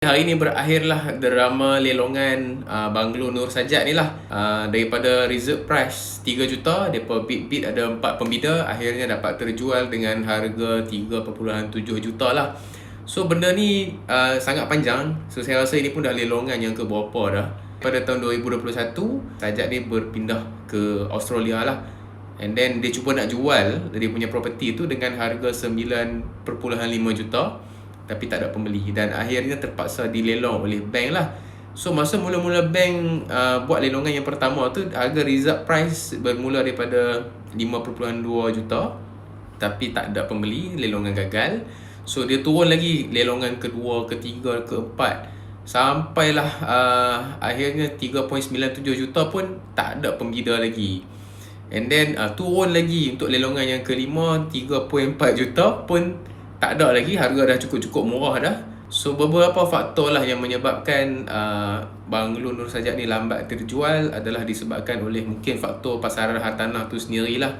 Hari ini berakhirlah drama lelongan Banglo Nur Sajat ni lah. Daripada reserve price 3 juta, depa bid ada 4 pembida, akhirnya dapat terjual dengan harga 3.7 juta lah. So benda ni sangat panjang. So saya rasa ini pun dah lelongan yang ke berapa dah. Pada tahun 2021, Sajat ni berpindah ke Australia lah. And then dia cuba nak jual dia punya property tu dengan harga 9.5 juta, tapi tak ada pembeli dan akhirnya terpaksa dilelong oleh bank lah. So masa mula-mula bank buat lelongan yang pertama tu, harga reserve price bermula daripada 5.2 juta, tapi tak ada pembeli, lelongan gagal. So dia turun lagi lelongan kedua, ketiga, keempat, sampailah akhirnya 3.97 juta pun tak ada pembida lagi. And then turun lagi untuk lelongan yang kelima, 3.4 juta pun tak ada lagi, harga dah cukup-cukup murah dah. So beberapa faktor lah yang menyebabkan Banglo Nur Sajat ni lambat terjual adalah disebabkan oleh mungkin faktor pasaran hartanah tu sendirilah,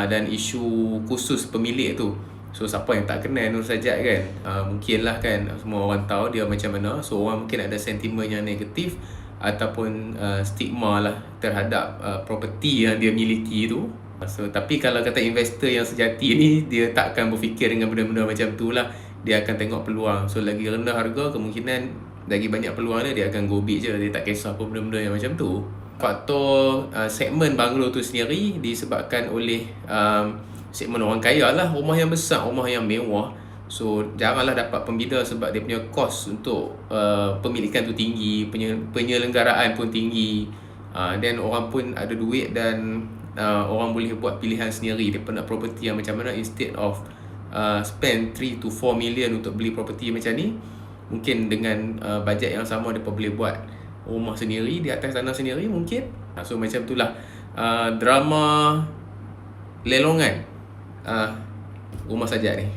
dan isu khusus pemilik tu. So siapa yang tak kenal Nur Sajat kan, mungkin lah kan, semua orang tahu dia macam mana. So orang mungkin ada sentimen yang negatif ataupun stigma lah terhadap properti yang dia miliki tu. So, tapi kalau kata investor yang sejati ni, dia tak akan berfikir dengan benda-benda macam tu lah. Dia akan tengok peluang. So lagi rendah harga, kemungkinan lagi banyak peluang dia akan go big je. Dia tak kisah pun benda-benda yang macam tu. Faktor segmen banglo tu sendiri disebabkan oleh segmen orang kaya lah. Rumah yang besar, rumah yang mewah. So jaranglah dapat pembida sebab dia punya kos untuk pemilikan tu tinggi, penyelenggaraan pun tinggi. Dan orang pun ada duit dan orang boleh buat pilihan sendiri dia nak property yang macam mana. Instead of spend 3 to 4 million untuk beli property macam ni, mungkin dengan bajet yang sama dia boleh buat rumah sendiri di atas tanah sendiri mungkin. So macam itulah drama lelongan rumah Sajat ni.